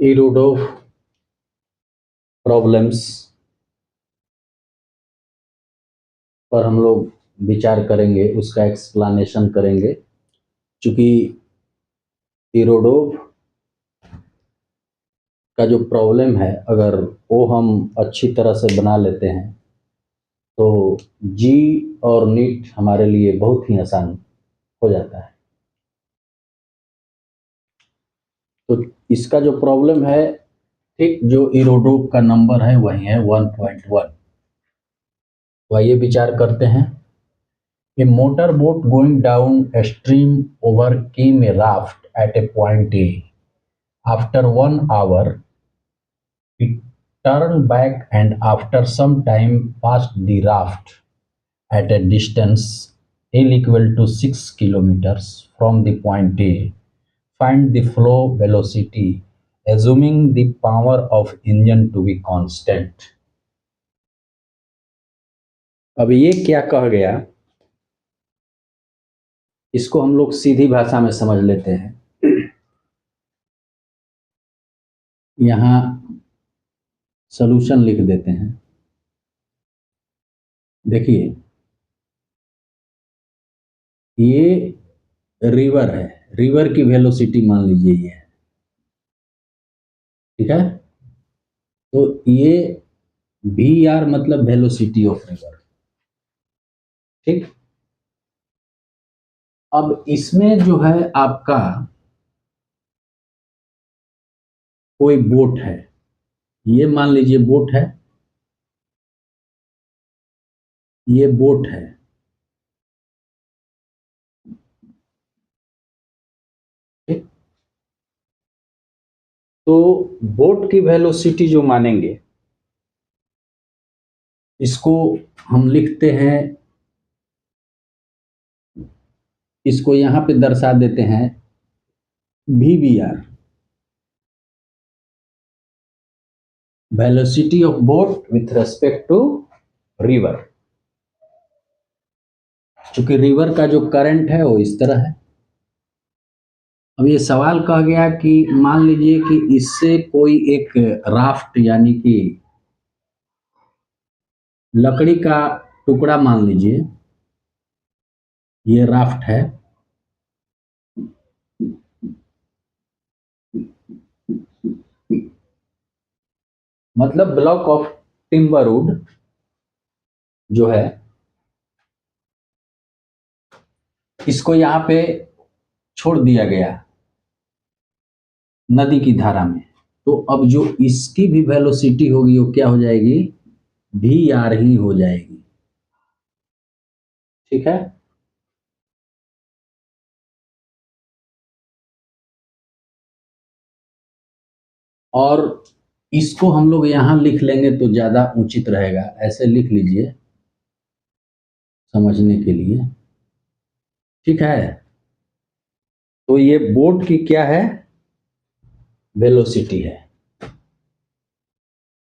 Irodov problems पर हम लोग विचार करेंगे, उसका एक्सप्लेनेशन करेंगे। चूंकि इरोडोव का जो प्रॉब्लम है, अगर वो हम अच्छी तरह से बना लेते हैं तो जी और नीट हमारे लिए बहुत ही आसान हो जाता है। तो इसका जो प्रॉब्लम है, ठीक जो इरोडोव का नंबर है वही है 1.1। तो आइए विचार करते हैं। A motorboat going down a stream overcame a raft at a point A. After 1 hour, it turned back and after some time passed the raft at a distance L equal to 6 kilometers from the point A. Find the flow velocity assuming the power of engine to be constant. अब ये क्या कह गया, इसको हम लोग सीधी भाषा में समझ लेते हैं। यहाँ सॉल्यूशन लिख देते हैं। देखिए, ये रिवर है, रिवर की वेलोसिटी मान लीजिए ये है, ठीक है। तो ये वी आर मतलब वेलोसिटी ऑफ रिवर, ठीक। अब इसमें जो है आपका कोई बोट है, ये मान लीजिए बोट है, ये बोट है, ठीक। तो बोट की वेलोसिटी जो मानेंगे, इसको हम लिखते हैं, इसको यहां पे दर्शा देते हैं V B R, velocity of boat with respect to river. क्योंकि रिवर का जो करंट है वो इस तरह है। अब ये सवाल कह गया कि मान लीजिए कि इससे कोई एक राफ्ट यानी कि लकड़ी का टुकड़ा मान लीजिए, ये राफ्ट है, मतलब ब्लॉक ऑफ टिम्बर वुड जो है, इसको यहाँ पे छोड़ दिया गया नदी की धारा में। तो अब जो इसकी भी वेलोसिटी होगी वो क्या हो जाएगी, वी आर ही हो जाएगी, ठीक है। और इसको हम लोग यहां लिख लेंगे तो ज्यादा उचित रहेगा, ऐसे लिख लीजिए समझने के लिए, ठीक है। तो ये बोट की क्या है, वेलोसिटी है,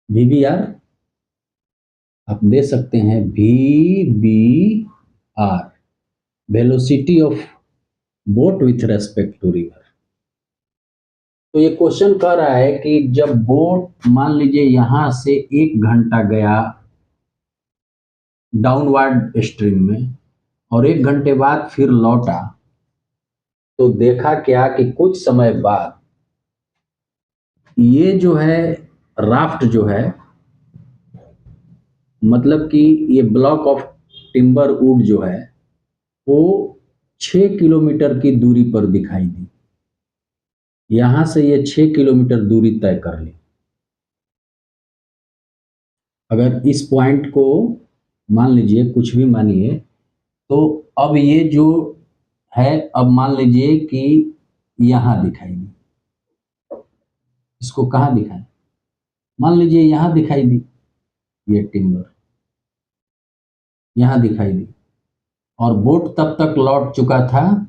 वी बी आर आप दे सकते हैं, V B R velocity of boat with respect to river. तो ये क्वेश्चन कह रहा है कि जब बोट मान लीजिए यहां से 1 घंटा गया डाउनवर्ड स्ट्रीम में और 1 घंटे बाद फिर लौटा, तो देखा क्या कि कुछ समय बाद ये जो है राफ्ट जो है, मतलब कि ये ब्लॉक ऑफ टिम्बर वुड जो है वो 6 किलोमीटर की दूरी पर दिखाई दी। यहां से ये 6 किलोमीटर दूरी तय कर ली। अगर इस पॉइंट को मान लीजिए, कुछ भी मानिए, तो अब ये जो है, अब मान लीजिए कि यहां दिखाई दी, इसको कहां दिखाई, मान लीजिए यहां दिखाई दी, ये टिम्बर यहां दिखाई दी, और बोट तब तक लौट चुका था,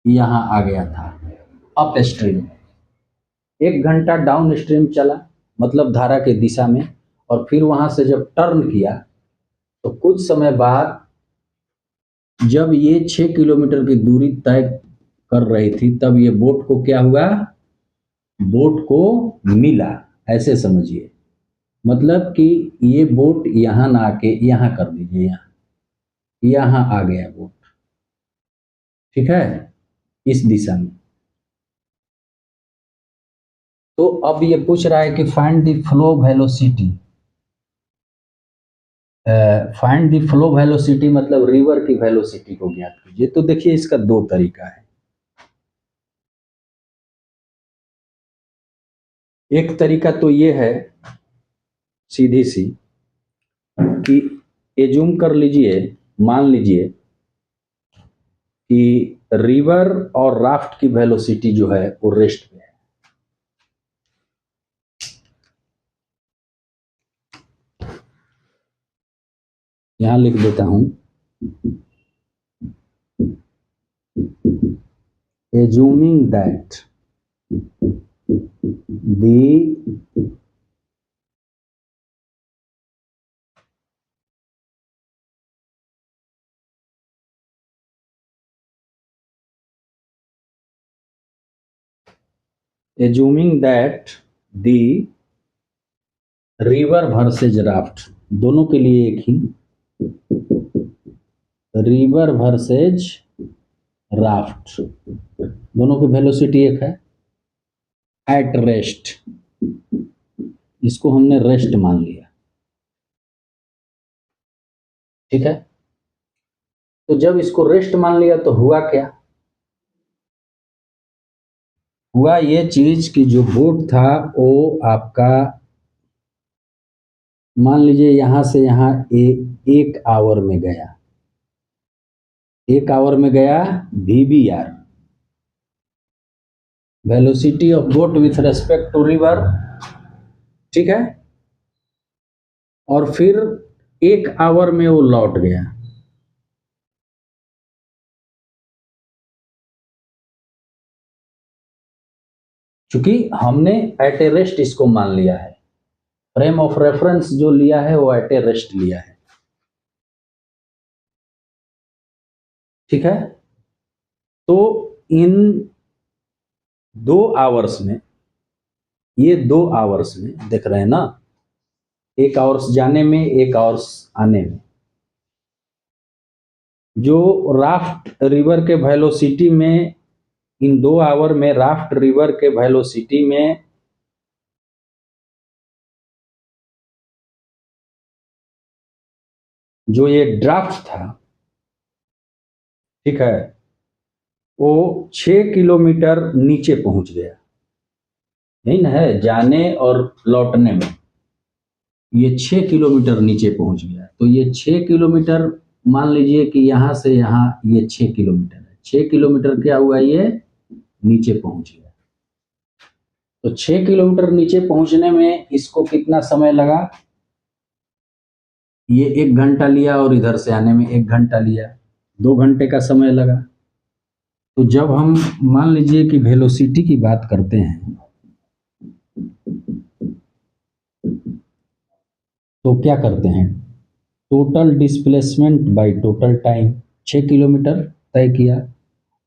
यहां आ गया था अप स्ट्रीम। 1 घंटा डाउन स्ट्रीम चला, मतलब धारा के दिशा में, और फिर वहां से जब टर्न किया तो कुछ समय बाद जब ये 6 किलोमीटर की दूरी तय कर रही थी तब ये बोट को क्या हुआ, बोट को मिला, ऐसे समझिए। मतलब कि ये बोट यहाँ ना आके यहाँ कर दीजिए, यहाँ आ गया बोट, ठीक है, इस दिशा में। तो अब ये पूछ रहा है कि find the flow velocity. Find the flow velocity मतलब रिवर की वेलोसिटी को ज्ञात कीजिए। तो देखिए इसका दो तरीका है। एक तरीका तो ये है सीधी सी कि एज्यूम कर लीजिए, मान लीजिए कि रिवर और राफ्ट की वेलोसिटी जो है वो रेस्ट पे है। यहां लिख देता हूं, assuming that the assuming that the river versus raft, दोनों के लिए एक ही, रिवर वर्सेज राफ्ट, दोनों की वेलोसिटी एक है एट रेस्ट। इसको हमने रेस्ट मान लिया, ठीक है। तो जब इसको रेस्ट मान लिया तो हुआ क्या, हुआ ये चीज कि जो बोट था वो आपका मान लीजिए यहां से यहां एक आवर में गया, एक आवर में गया VBR, velocity of boat with respect to river, ठीक है। और फिर एक आवर में वो लौट गया। क्योंकि हमने एट ए रेस्ट इसको मान लिया है, फ्रेम ऑफ रेफरेंस जो लिया है वो एट ए रेस्ट लिया है, ठीक है। तो इन 2 आवर्स में, ये 2 आवर्स में देख रहे हैं ना, 1 आवर्स जाने में, 1 आवर्स आने में, जो राफ्ट रिवर के वेलोसिटी में, इन 2 आवर में राफ्ट रिवर के वेलोसिटी में जो ये ड्राफ्ट था, ठीक है, वो 6 किलोमीटर नीचे पहुंच गया, यही ना है, जाने और लौटने में ये 6 किलोमीटर नीचे पहुंच गया। तो ये 6 किलोमीटर, मान लीजिए कि यहां से यहां ये 6 किलोमीटर है, 6 किलोमीटर क्या हुआ, ये नीचे पहुंच गया। तो 6 किलोमीटर नीचे पहुंचने में इसको कितना समय लगा, ये 1 घंटा लिया और इधर से आने में 1 घंटा लिया, 2 घंटे का समय लगा। तो जब हम मान लीजिए कि वेलोसिटी की बात करते हैं तो क्या करते हैं, total displacement by total time. 6 kilometre तय किया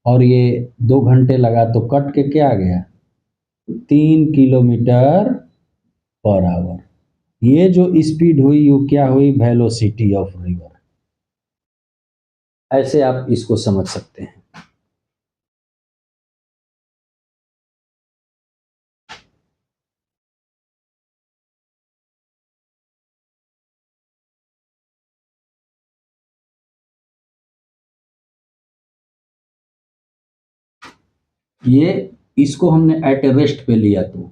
और ये 2 घंटे लगा, तो कट के क्या आ गया, 3 किलोमीटर पर आवर। ये जो स्पीड हुई वो क्या हुई, वेलोसिटी ऑफ रिवर। ऐसे आप इसको समझ सकते हैं। ये इसको हमने एट रेस्ट पे लिया तो,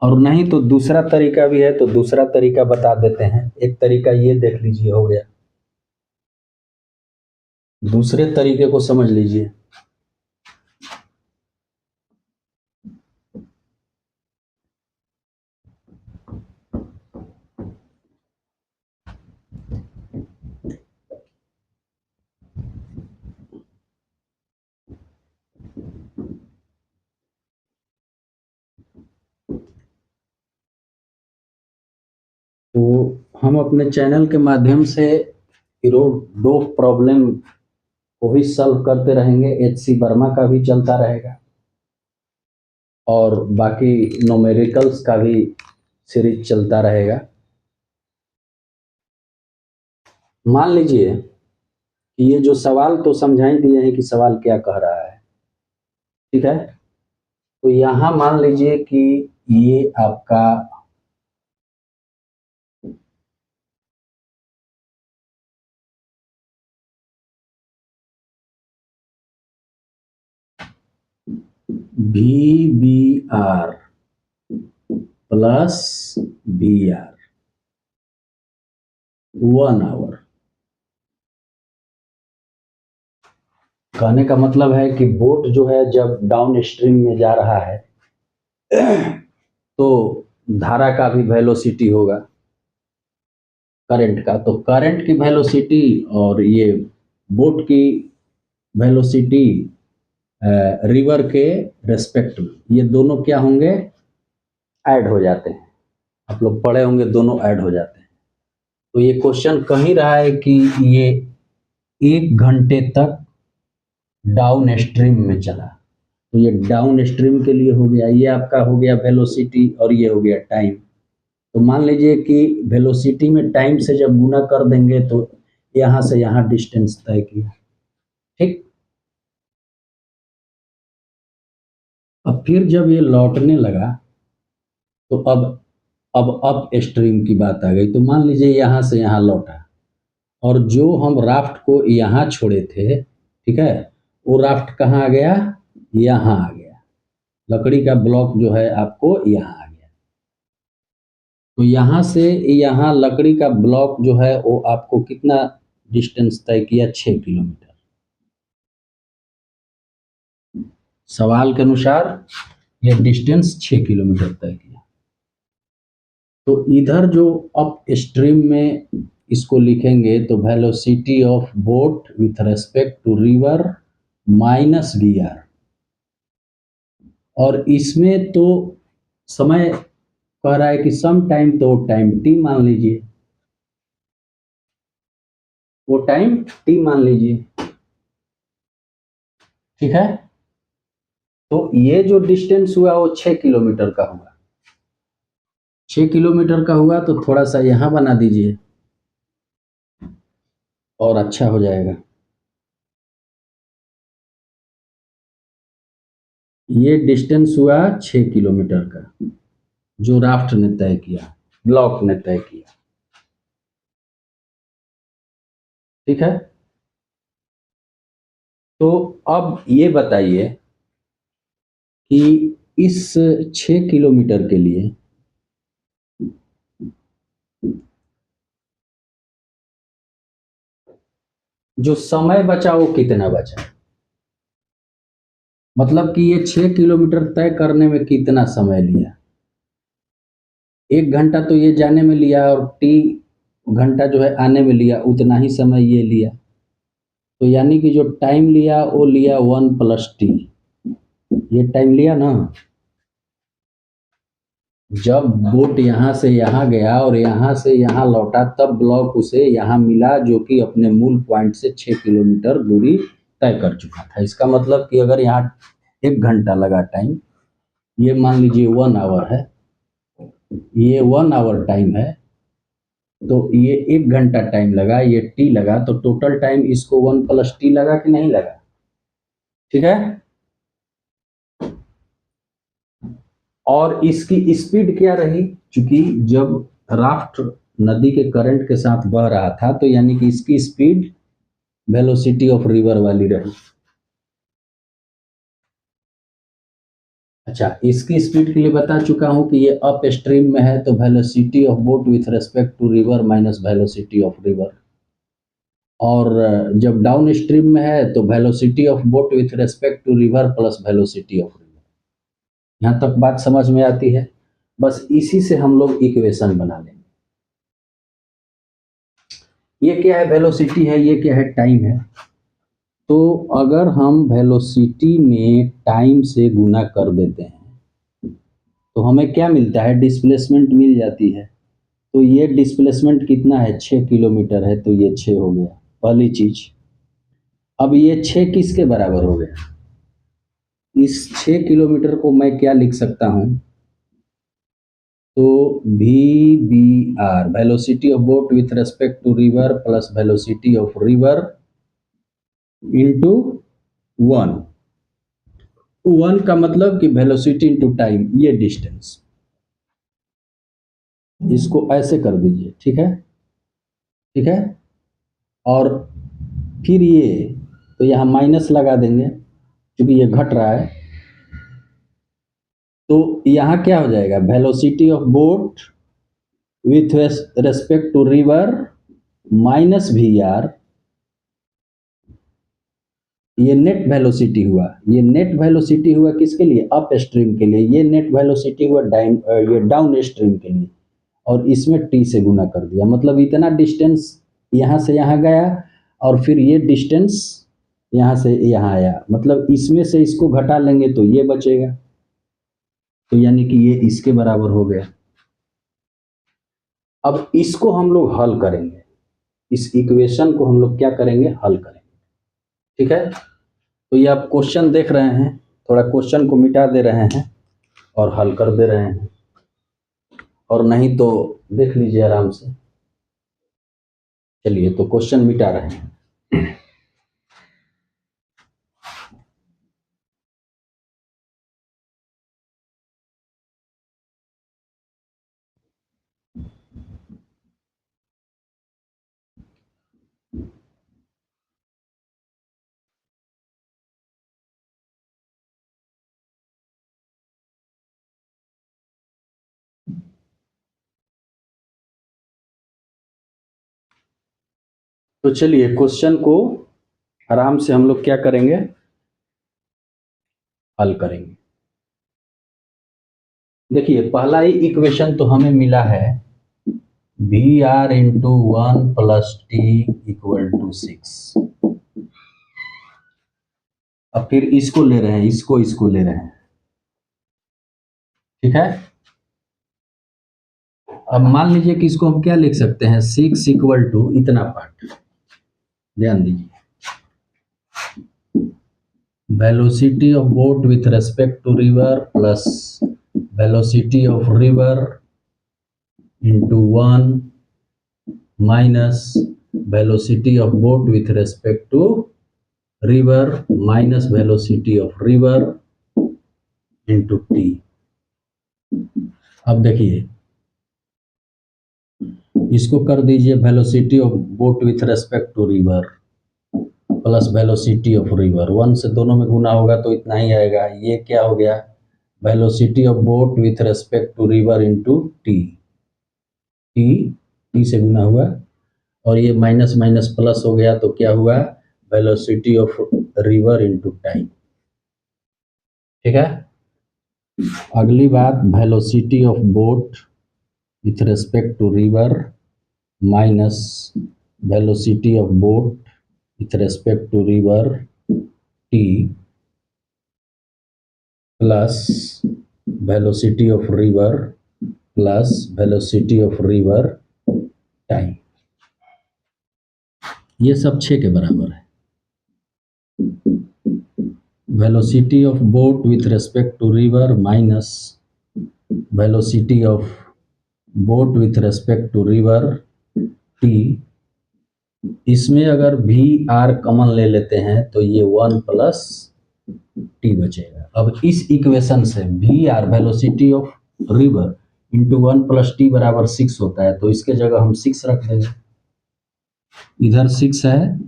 और नहीं तो दूसरा तरीका भी है, तो दूसरा तरीका बता देते हैं। एक तरीका ये देख लीजिए, हो गया, दूसरे तरीके को समझ लीजिए। तो हम अपने चैनल के माध्यम से इरोडोफ प्रॉब्लम वो भी सॉल्व करते रहेंगे। HC वर्मा का भी चलता रहेगा और बाकी न्यूमेरिकल्स का भी सीरीज चलता रहेगा। मान लीजिए कि ये जो सवाल तो समझा ही दिए हैं कि सवाल क्या कह रहा है, ठीक है। तो यहाँ मान लीजिए कि ये आपका VBR प्लस VR 1 आवर। कहने का मतलब है कि बोट जो है जब डाउन स्ट्रीम में जा रहा है तो धारा का भी वेलोसिटी होगा करंट का, तो करंट की वेलोसिटी और ये बोट की वेलोसिटी रिवर के रेस्पेक्ट में ये दोनों क्या होंगे, ऐड हो जाते हैं। आप लोग पढ़े होंगे, दोनों ऐड हो जाते हैं। तो ये क्वेश्चन कह रहा है कि ये 1 घंटे तक डाउन स्ट्रीम में चला, तो ये डाउन स्ट्रीम के लिए हो गया, ये आपका हो गया वेलोसिटी और ये हो गया टाइम। तो मान लीजिए कि वेलोसिटी में टाइम से जब गुना कर देंगे तो यहाँ से यहाँ डिस्टेंस तय किया, ठीक। अब फिर जब ये लौटने लगा तो अब अप स्ट्रीम की बात आ गई। तो मान लीजिए यहाँ से यहाँ लौटा और जो हम राफ्ट को यहाँ छोड़े थे, ठीक है, वो राफ्ट कहाँ आ गया, यहाँ आ गया। लकड़ी का ब्लॉक जो है आपको यहाँ आ गया। तो यहाँ से यहाँ लकड़ी का ब्लॉक जो है वो आपको कितना डिस्टेंस तय किया, 6 किलोमीटर। सवाल के अनुसार ये डिस्टेंस 6 किलोमीटर तय किया। तो इधर जो अप स्ट्रीम में इसको लिखेंगे तो velocity of boat with respect to river minus VR, और इसमें तो समय कह रहा है कि सम टाइम, तो टाइम T मान लीजिए, वो टाइम T मान लीजिए, ठीक है। तो ये जो डिस्टेंस हुआ वो 6 किलोमीटर का हुआ। 6 किलोमीटर का हुआ तो थोड़ा सा यहाँ बना दीजिए और अच्छा हो जाएगा। ये डिस्टेंस हुआ 6 किलोमीटर का जो राफ्ट ने तय किया, ब्लॉक ने तय किया, ठीक है। तो अब ये बताइए कि इस 6 किलोमीटर के लिए जो समय बचा वो कितना बचा, मतलब कि ये 6 किलोमीटर तय करने में कितना समय लिया। 1 घंटा तो ये जाने में लिया और T घंटा जो है आने में लिया, उतना ही समय ये लिया। तो यानी कि जो टाइम लिया वो लिया 1 + T, ये टाइम लिया ना। जब बोट यहाँ से यहाँ गया और यहाँ से यहाँ लौटा तब ब्लॉक उसे यहाँ मिला, जो कि अपने मूल पॉइंट से 6 किलोमीटर दूरी तय कर चुका था। इसका मतलब कि अगर यहाँ 1 घंटा लगा टाइम, ये मान लीजिए 1 आवर है, ये 1 आवर टाइम है, तो ये 1 घंटा टाइम लगा, ये T लगा, तो टोटल टाइम इसको 1 + T लगा कि नहीं लगा, ठीक है। और इसकी स्पीड क्या रही, क्योंकि जब राफ्ट नदी के करंट के साथ बह रहा था तो यानी कि इसकी स्पीड वेलोसिटी ऑफ रिवर वाली रही। अच्छा, इसकी स्पीड के लिए बता चुका हूं कि ये अप स्ट्रीम में है तो velocity of boat with respect to river minus velocity of river, और जब डाउन स्ट्रीम में है तो velocity of boat with respect to river plus velocity of river. यहाँ तक बात समझ में आती है। बस इसी से हम लोग इक्वेशन बना लेंगे। ये क्या है, वेलोसिटी है, ये क्या है, टाइम है। तो अगर हम वेलोसिटी में टाइम से गुना कर देते हैं तो हमें क्या मिलता है, डिस्प्लेसमेंट मिल जाती है। तो ये डिस्प्लेसमेंट कितना है, 6 किलोमीटर है, तो ये 6 हो गया पहली चीज। अब ये 6 किसके बराबर हो गया? इस 6 किलोमीटर को मैं क्या लिख सकता हूं? तो VBR velocity of boat with respect to river plus velocity of river into 1। 1 का मतलब कि वेलोसिटी इंटू टाइम, ये डिस्टेंस। इसको ऐसे कर दीजिए, ठीक है, ठीक है। और फिर ये, तो यहाँ माइनस लगा देंगे क्योंकि ये घट रहा है। तो यहाँ क्या हो जाएगा? Velocity of boat with respect to river minus VR, ये नेट वेलोसिटी हुआ। ये नेट वेलोसिटी हुआ किसके लिए? अप स्ट्रीम के लिए। ये नेट वेलोसिटी हुआ ये डाउन स्ट्रीम के लिए। और इसमें T से गुना कर दिया, मतलब इतना डिस्टेंस यहाँ से यहाँ गया और फिर ये डिस्टेंस यहाँ से यहाँ आया, मतलब इसमें से इसको घटा लेंगे तो ये बचेगा। तो यानी कि ये इसके बराबर हो गया। अब इसको हम लोग हल करेंगे, इस इक्वेशन को हम लोग क्या करेंगे? हल करेंगे, ठीक है। तो ये आप क्वेश्चन देख रहे हैं, थोड़ा क्वेश्चन को मिटा दे रहे हैं और हल कर दे रहे हैं, और नहीं तो देख लीजिए आराम से। चलिए, तो क्वेश्चन मिटा रहे हैं। तो चलिए क्वेश्चन को आराम से हम लोग क्या करेंगे? हल करेंगे। देखिए, पहला ही इक्वेशन तो हमें मिला है VR into 1 plus T equal to 6। अब फिर इसको ले रहे हैं, इसको ले रहे हैं, ठीक है। अब मान लीजिए कि इसको हम क्या लिख सकते हैं? 6 इक्वल टू इतना पार्ट, ध्यान दीजिए, velocity of boat with respect to river plus velocity of river into 1 minus velocity of boat with respect to river minus velocity of river into T। अब देखिए, इसको कर दीजिए velocity of boat with respect to river plus velocity of river. 1 से दोनों में गुना होगा तो इतना ही आएगा। ये क्या हो गया? Velocity of boat with respect to river into T। T से गुना हुआ और ये माइनस माइनस प्लस हो गया, तो क्या हुआ? Velocity of river into time, ठीक है। अगली बात, velocity of boat with respect to river minus velocity of boat with respect to river T plus velocity of river plus velocity of river time, ये सब 6 के बराबर है। Velocity of boat with respect to river minus velocity of boat with respect to river T, इसमें अगर VR common ले लेते हैं तो ये 1 प्लस T बचेगा। अब इस इक्वेशन से VR velocity of river into 1 plus T बराबर 6 होता है, तो इसके जगह हम 6 रख देंगे। इधर 6 है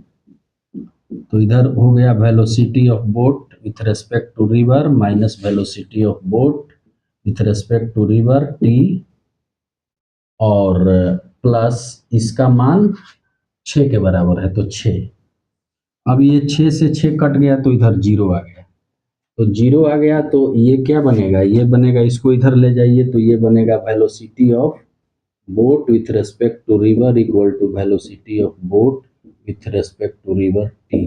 तो इधर हो गया velocity of boat with respect to river minus velocity of boat with respect to river T और प्लस इसका मान 6 के बराबर है, तो 6। अब ये 6 से 6 कट गया तो इधर 0 आ गया, तो 0 आ गया तो ये क्या बनेगा? ये बनेगा, इसको इधर ले जाइए तो ये बनेगा velocity of boat with respect to river equal to velocity of boat with respect to river T।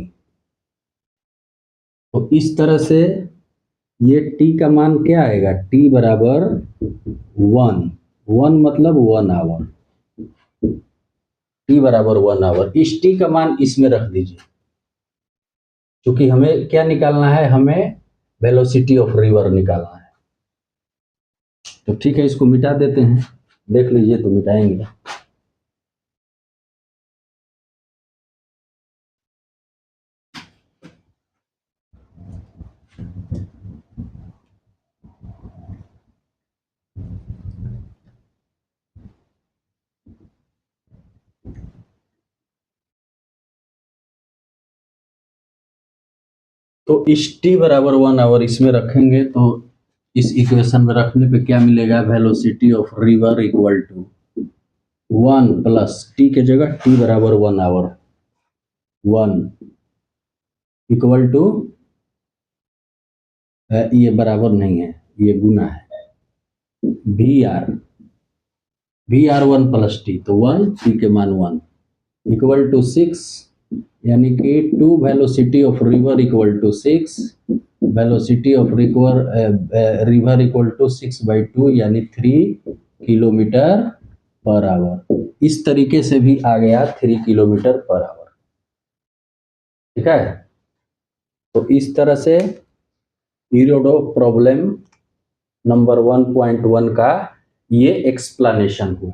तो इस तरह से ये T का मान क्या आएगा? T बराबर 1 मतलब 1 आवर, T बराबर 1 आवर। इस T का मान इसमें रख दीजिए, क्योंकि हमें क्या निकालना है, हमें वेलोसिटी ऑफ रिवर निकालना है। तो ठीक है, इसको मिटा देते हैं, देख लीजिए तो मिटाएंगे। तो इस t बराबर 1 आवर इसमें रखेंगे तो इस इक्वेशन में रखने पे क्या मिलेगा, velocity of river equal to 1 plus t के जगह t बराबर 1 आवर, 1 इक्वल टू, ये बराबर नहीं है, ये गुना है, वी आर 1 प्लस टी, तो 1 टी के मान 1 इक्वल टू 6, यानी कि 2 velocity of river equal to 6, velocity of river equal to 6/2 यानी 3 किलोमीटर पर आवर। इस तरीके से भी आ गया 3 किलोमीटर पर आवर। ठीक है, तो इस तरह से इरोडोव प्रॉब्लम नंबर 1.1 का ये एक्सप्लेनेशन हुआ।